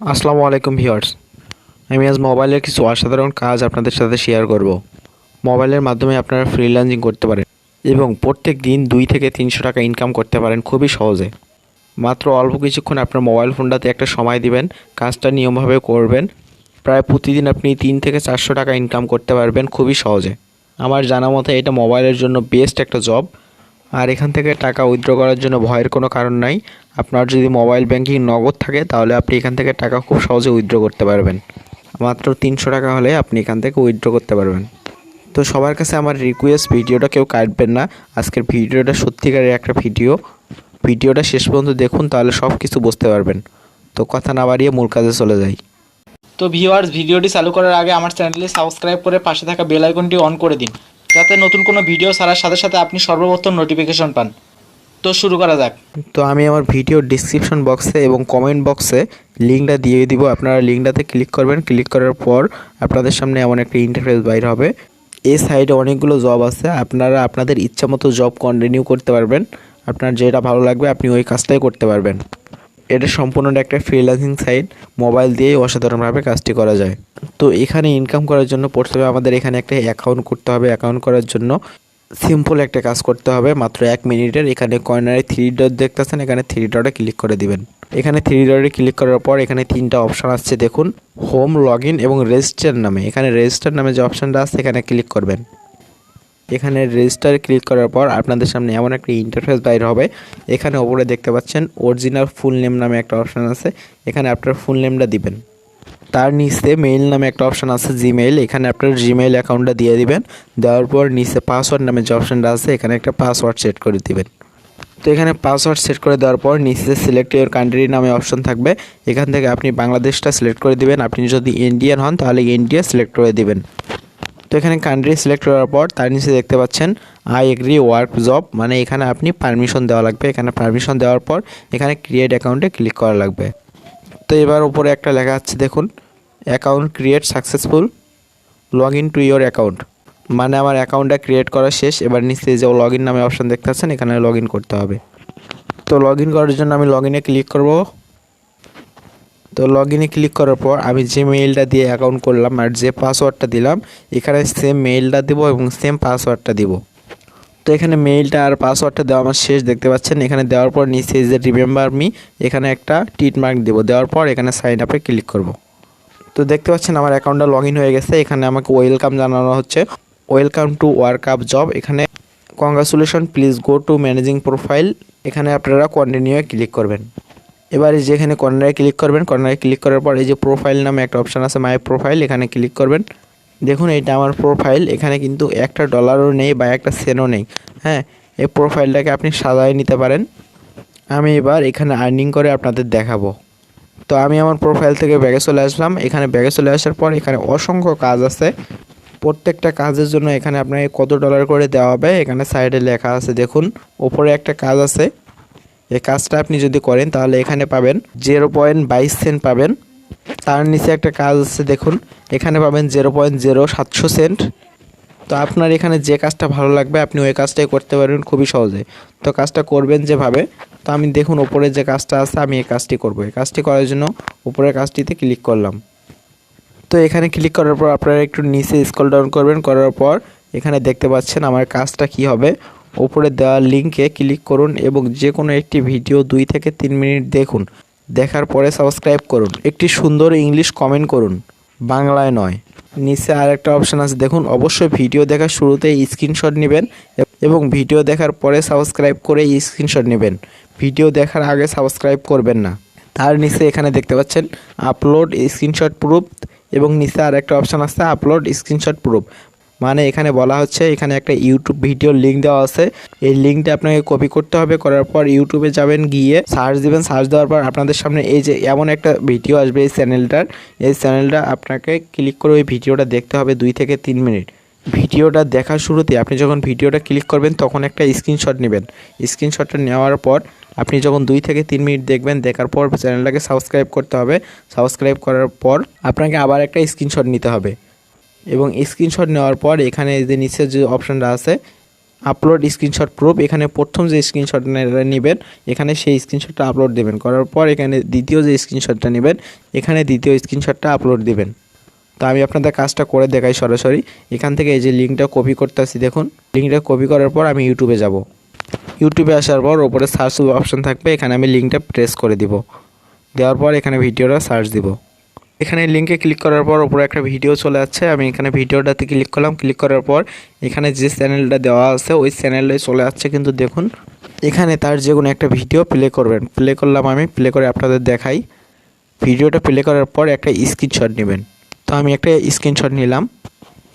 আসসালামু আলাইকুম ভিউয়ার্স। আমি আজ মোবাইলের কিছু অসাধারণ কাজ আপনাদের সাথে শেয়ার করব। মোবাইলের মাধ্যমে আপনারা ফ্রিল্যান্সিং করতে পারেন এবং প্রত্যেক দিন 2 থেকে 300 টাকা ইনকাম করতে পারেন খুবই সহজে। মাত্র অল্প কিছুক্ষণ আপনার মোবাইল ফোনটাতে একটা সময় দিবেন, কাজটা নিয়মভাবে করবেন। প্রায় প্রতিদিন আপনি 3 থেকে 400 টাকা ইনকাম করতে পারবেন খুবই সহজে। আমার জানা মতে এটা মোবাইলের জন্য বেস্ট একটা জব। আর এখান থেকে টাকা উইথড্র করার জন্য ভয়ের কোনো কারণ নাই। আপনার যদি মোবাইল ব্যাংকিং নগদ থাকে তাহলে আপনি এখান থেকে টাকা খুব সহজে উইথড্র করতে পারবেন। মাত্র 300 টাকা হলে আপনি এখান থেকে উইথড্র করতে পারবেন। তো সবার কাছে আমার রিকোয়েস্ট, ভিডিওটা কেউ কাটবেন না। আজকের ভিডিওটা সত্যিকারের একটা ভিডিওটা শেষ পর্যন্ত দেখুন, তাহলে সব কিছু বুঝতে পারবেন। তো কথা না বাড়িয়ে মূল কাজে চলে যাই। তো ভিউয়ার্স, ভিডিওটি চালু করার আগে আমার চ্যানেলটি সাবস্ক্রাইব করে পাশে থাকা বেল আইকনটি অন করে দিন, যাতে নতুন কোনো ভিডিও ছাড়ার সাথে সাথে আপনি সর্বপ্রথম নোটিফিকেশন পান। তো শুরু করা যাক। তো আমি আমার ভিডিওর ডিসক্রিপশন বক্সে এবং কমেন্ট বক্সে লিঙ্কটা দিয়ে দিব। আপনারা লিঙ্কটাতে ক্লিক করবেন। ক্লিক করার পর আপনাদের সামনে এমন একটা ইন্টারফেস বাইর হবে। এই সাইডে অনেকগুলো জব আছে, আপনারা আপনাদের ইচ্ছা মতো জব কন্টিনিউ করতে পারবেন। আপনার যেটা ভালো লাগবে আপনি ওই কাজটাই করতে পারবেন। এটা সম্পূর্ণ একটা ফ্রিল্যান্সিং সাইট, মোবাইল দিয়েই অসাধারণভাবে কাজটি করা যায়। তো এখানে ইনকাম করার জন্য প্রথমে আমাদের এখানে একটা অ্যাকাউন্ট করতে হবে। অ্যাকাউন্ট করার জন্য সিম্পল একটা কাজ করতে হবে, মাত্র 1 মিনিটের। এখানে কর্নারে 3 ডট দেখতেছেন, এখানে 3 ডটে ক্লিক করে দিবেন। এখানে 3 ডটে ক্লিক করার পর এখানে 3টা অপশান আসছে দেখুন, হোম, লগ ইন এবং রেজিস্টার নামে। এখানে রেজিস্টার নামে যে অপশানটা আছে এখানে ক্লিক করবেন। এখানে রেজিস্টার ক্লিক করার পর আপনাদের সামনে এমন একটা ইন্টারফেস বাইর হবে। এখানে ওপরে দেখতে পাচ্ছেন অরিজিনাল ফুল নেম নামে একটা অপশান আছে, এখানে আপনার ফুল নেমটা দিবেন। তার নিচে মেইল নামে একটা অপশান আছে, জিমেইল। এখানে আপনার জিমেইল অ্যাকাউন্টটা দিয়ে দিবেন। দেওয়ার পর নিচে পাসওয়ার্ড নামে যে অপশানটা আছে এখানে একটা পাসওয়ার্ড সেট করে দিবেন। তো এখানে পাসওয়ার্ড সেট করে দেওয়ার পর নিচে সিলেক্ট ইউর কান্ট্রি নামে অপশন থাকবে, এখান থেকে আপনি বাংলাদেশটা সিলেক্ট করে দিবেন। আপনি যদি ইন্ডিয়ান হন তাহলে ইন্ডিয়া সিলেক্ট করে দিবেন। তো এখানে কান্ট্রি সিলেক্ট করার পর তার নিচে দেখতে পাচ্ছেন আই এগ্রি ওয়ার্ক জব, মানে এখানে আপনি পারমিশন দেওয়া লাগবে। এখানে পারমিশন দেওয়ার পর এখানে ক্রিয়েট অ্যাকাউন্টে ক্লিক করা লাগবে। তো এবার উপরে একটা লেখা আছে দেখুন, account create successful, log in to your account, মানে আমার অ্যাকাউন্টটা ক্রিয়েট করা শেষ। এবার নিচে যে লগ ইন নামে অপশান দেখতে পাচ্ছেন এখানে লগ ইন করতে হবে। তো লগ ইন করার জন্য আমি লগ ইনে ক্লিক করব। তো লগ ইনে ক্লিক করার পর আমি যে মেইলটা দিয়ে অ্যাকাউন্ট করলাম আর যে পাসওয়ার্ডটা দিলাম এখানে সেম মেইলটা দেবো এবং সেম পাসওয়ার্ডটা দিব। তো এখানে মেইলটা আর পাসওয়ার্ডটা দেওয়া আমার শেষ, দেখতে পাচ্ছেন। এখানে দেওয়ার পর নিচে যে রিমেম্বার মি এখানে একটা টিক মার্ক দেবো। দেওয়ার পর এখানে সাইন আপে ক্লিক করব। তো দেখতে পাচ্ছেন আমার অ্যাকাউন্টটা লগ ইন হয়ে গেছে। এখানে আমাকে ওয়েলকাম জানানো হচ্ছে, welcome to Work Up Job. এখানে congratulation, please go to managing profile, এখানে আপনারা কন্টিনিউ ক্লিক করবেন। এবার যেখানে কর্নারে ক্লিক করবেন, কর্নারে ক্লিক করার পর এই যে প্রোফাইল নামে একটা অপশান আছে, মাই প্রোফাইল, এখানে ক্লিক করবেন। দেখুন এটা আমার প্রোফাইল, এখানে কিন্তু $1 নেই বা একটা সেন্টও নেই। হ্যাঁ, এই প্রোফাইলটাকে আপনি সাজায় নিতে পারেন। আমি এবার এখানে আর্নিং করে আপনাদের দেখাবো। তো আমি আমার প্রোফাইল থেকে ব্যাগে চলে আসলাম। এখানে ব্যাগে চলে আসার পর এখানে অসংখ্য কাজ আছে। প্রত্যেকটা কাজের জন্য এখানে আপনাকে কত ডলার করে দেওয়া হবে এখানে সাইডে লেখা আছে দেখুন। ওপরে একটা কাজ আছে, এই কাজটা আপনি যদি করেন তাহলে এখানে পাবেন 0.22 সেন্ট পাবেন। তার নিচে একটা কাজ আছে দেখুন, এখানে পাবেন 0.07 সেন্ট। তো আপনার এখানে যে কাজটা ভালো লাগবে আপনি ওই কাজটাই করতে পারবেন খুবই সহজে। তো কাজটা করবেন যেভাবে, তো আমি দেখুন ওপরে যে কাজটা আছে আমি এই কাজটি করব। এই কাজটি করার জন্য উপরের কাজটিতে ক্লিক করলাম। তো এখানে ক্লিক করার পর আপনারা একটু নিচে স্ক্রল ডাউন করবেন। করার পর এখানে দেখতে পাচ্ছেন আমার কাজটা কি হবে। উপরে দেওয়া লিঙ্কে ক্লিক করুন এবং যে কোনো একটি ভিডিও 2 থেকে 3 মিনিট দেখুন। দেখার পরে সাবস্ক্রাইব করুন, একটি সুন্দর ইংলিশ কমেন্ট করুন, বাংলায় নয়। নিচে আরেকটা অপশান আছে দেখুন, অবশ্যই ভিডিও দেখার শুরুতেই স্ক্রিনশট নেবেন এবং ভিডিও দেখার পরে সাবস্ক্রাইব করে স্ক্রিনশট নেবেন। ভিডিও দেখার আগে সাবস্ক্রাইব করবেন না। তার নিচে এখানে দেখতে পাচ্ছেন আপলোড স্ক্রিনশট প্রুফ এবং নিচে আর একটা অপশান আছে আপলোড স্ক্রিনশট প্রুফ, মানে এখানে বলা হচ্ছে এখানে একটা ইউটিউব ভিডিওর লিঙ্ক দেওয়া আছে। এই লিঙ্কটা আপনাকে কপি করতে হবে। করার পর ইউটিউবে যাবেন, গিয়ে সার্চ দিবেন। সার্চ দেওয়ার পর আপনাদের সামনে এই যে এমন একটা ভিডিও আসবে এই চ্যানেলটা আপনাকে ক্লিক করে ওই ভিডিওটা দেখতে হবে 2 থেকে 3 মিনিট। ভিডিওটা দেখার শুরুতে আপনি যখন ভিডিওটা ক্লিক করবেন তখন একটা স্ক্রিনশট নেবেন। স্ক্রিনশটটা নেওয়ার পর আপনি যখন 2 থেকে 3 মিনিট দেখবেন, দেখার পর চ্যানেলটাকে সাবস্ক্রাইব করতে হবে। সাবস্ক্রাইব করার পর আপনাকে আবার একটা স্ক্রিনশট নিতে হবে এবং স্ক্রিনশট নেওয়ার পর এখানে যে নিচে যে অপশানটা আছে আপলোড স্ক্রিনশট প্রুফ, এখানে প্রথম যে স্ক্রিনশটটা নেবেন এখানে সেই স্ক্রিনশটটা আপলোড দেবেন, করার পর এখানে দ্বিতীয় যে স্ক্রিনশটটা নেবেন এখানে দ্বিতীয় স্ক্রিনশটটা আপলোড দেবেন। তো আমি আপনাদের কাজটা করে দেখাই সরাসরি। এখান থেকে এই যে লিঙ্কটা কপি করতেছি, দেখুন লিঙ্কটা কপি করার পর আমি ইউটিউবে যাব। ইউটিউবে আসার পর ওপরে সার্চ অপশন থাকবে, এখানে আমি লিঙ্কটা প্রেস করে দিব। দেওয়ার পর এখানে ভিডিওটা সার্চ দিব। এখানে লিঙ্কে ক্লিক করার পর ওপরে একটা ভিডিও চলে যাচ্ছে, আমি এখানে ভিডিওটাতে ক্লিক করলাম। ক্লিক করার পর এখানে যে চ্যানেলটা দেওয়া আছে ওই চ্যানেলে চলে যাচ্ছে, কিন্তু দেখুন এখানে তার যে কোনো একটা ভিডিও প্লে করবেন। প্লে করলাম, আমি প্লে করে আপনাদের দেখাই। ভিডিওটা প্লে করার পর একটা স্ক্রিনশট নেবেন। তো আমি একটা স্ক্রিনশট নিলাম।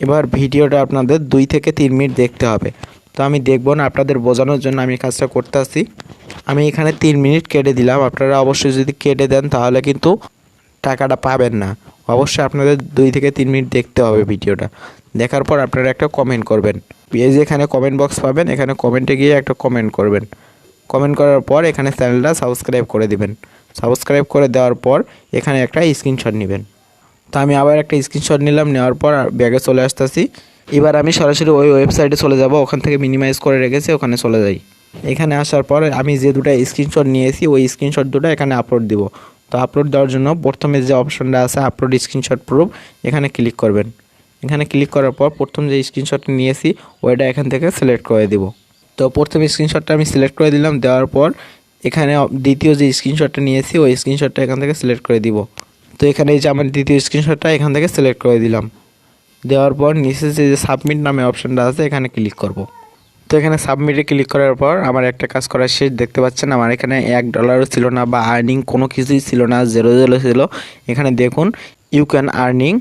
এবার ভিডিওটা আপনাদের 2 থেকে 3 মিনিট দেখতে হবে। তো আমি দেখব না, আপনাদের বোঝানোর জন্য আমি কাজটা করতে আসি। আমি এখানে 3 মিনিট কেটে দিলাম। আপনারা অবশ্যই যদি কেটে দেন তাহলে কিন্তু টাকাটা পাবেন না। অবশ্যই আপনাদের 2 থেকে 3 মিনিট দেখতে হবে ভিডিওটা। দেখার পর আপনারা একটা কমেন্ট করবেন। এই যে এখানে কমেন্ট বক্স পাবেন, এখানে কমেন্টে গিয়ে একটা কমেন্ট করবেন। কমেন্ট করার পর এখানে চ্যানেলটা সাবস্ক্রাইব করে দিবেন। সাবস্ক্রাইব করে দেওয়ার পর এখানে একটা স্ক্রিনশট নেবেন। তো আমি আবার একটা স্ক্রিনশট নিলাম, নেওয়ার পর ব্যাগে চলে আসতেছি। এবার আমি সরাসরি ওই ওয়েবসাইটে চলে যাব, ওখান থেকে মিনিমাইজ করে রেখেছি, ওখানে চলে যাই। এখানে আসার পর আমি যে দুটো স্ক্রিনশট নিয়েছি ওই স্ক্রিনশট দুটো এখানে আপলোড দিব। তো আপলোড দেওয়ার জন্য প্রথমে যে অপশনটা আছে আপলোড স্ক্রিনশট প্রুফ, এখানে ক্লিক করবেন। এখানে ক্লিক করার পর প্রথম যে স্ক্রিনশটটা নিয়েছি ওইটা এখান থেকে সিলেক্ট করে দিব। তো প্রথম স্ক্রিনশটটা আমি সিলেক্ট করে দিলাম। দেওয়ার পর এখানে দ্বিতীয় যে স্ক্রিনশটটা নিয়েছি ওই স্ক্রিনশটটা এখান থেকে সিলেক্ট করে দিব। তো এখানে এই যে আমার দ্বিতীয় স্ক্রিনশটটা এখান থেকে সিলেক্ট করে দিলাম। দেওয়ার পর নিচে যে সাবমিট নামে অপশনটা আছে এখানে ক্লিক করব। তো এখানে সাবমিটে ক্লিক করার পর আমার একটা কাজ করার শেষ। দেখতে পাচ্ছেন আমার এখানে $1 ছিল না বা আর্নিং কোনো কিছুই ছিল না, 0 ছিল। এখানে দেখুন ইউ ক্যান আর্নিং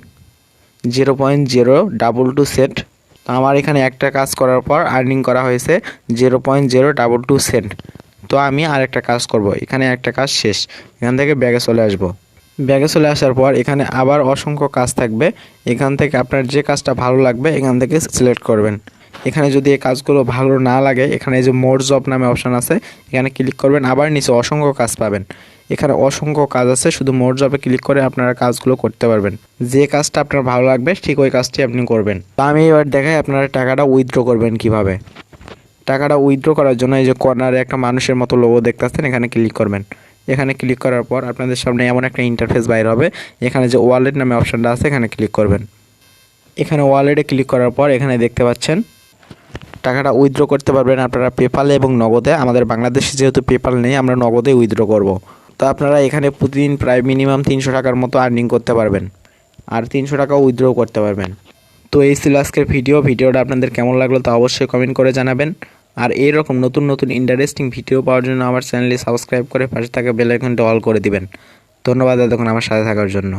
0.022 সেন্ট। তো আমার এখানে একটা কাজ করার পর আর্নিং করা হয়েছে 0.022 সেন্ট। তো আমি আরেকটা কাজ করব, এখানে একটা কাজ শেষ। এখান থেকে ব্যাগে চলে আসব। ব্যাগে চলে আসার পর এখানে আবার অসংখ্য কাজ থাকবে। এখান থেকে আপনার যে কাজটা ভালো লাগবে এখান থেকে সিলেক্ট করবেন। এখানে যদি এই কাজগুলো ভালো না লাগে এখানে যে মোর জব নামে অপশন আছে এখানে ক্লিক করবেন। আবার নিচে অসংখ্য কাজ পাবেন, এখানে অসংখ্য কাজ আছে, শুধু মোর জবে ক্লিক করে আপনারা কাজগুলো করতে পারবেন। যে কাজটা আপনার ভালো লাগবে ঠিক ওই কাজটি আপনি করবেন। তো আমি এবার দেখাই আপনারা টাকাটা উইথড্র করবেন কিভাবে। টাকাটা উইথড্র করার জন্য এই যে কর্নারে একটা মানুষের মতো লোগো দেখতেছেন, এখানে ক্লিক করবেন। এখানে ক্লিক করার পর আপনাদের সামনে এমন একটা ইন্টারফেস বাইর হবে। এখানে যে ওয়ালেট নামে অপশনটা আছে এখানে ক্লিক করবেন। এখানে ওয়ালেটে ক্লিক করার পর এখানে দেখতে পাচ্ছেন টাকাটা উইথড্র করতে পারবেন আপনারা পেপালে এবং নগদে। আমাদের বাংলাদেশে যেহেতু পেপাল নেই আমরা নগদে উইথড্র করব। তো আপনারা এখানে প্রতিদিন প্রায় মিনিমাম 300 টাকার মতো আর্নিং করতে পারবেন, আর 300 টাকাও উইথড্র করতে পারবেন। তো এই ছিল আজকের ভিডিওটা আপনাদের কেমন লাগলো তা অবশ্যই কমেন্ট করে জানাবেন। আর এইরকম নতুন নতুন ইন্টারেস্টিং ভিডিও পাওয়ার জন্য আমার চ্যানেলটি সাবস্ক্রাইব করে পাশে থাকা বেল আইকনটা অল করে দিবেন। ধন্যবাদ এতক্ষণ আমার সাথে থাকার জন্য।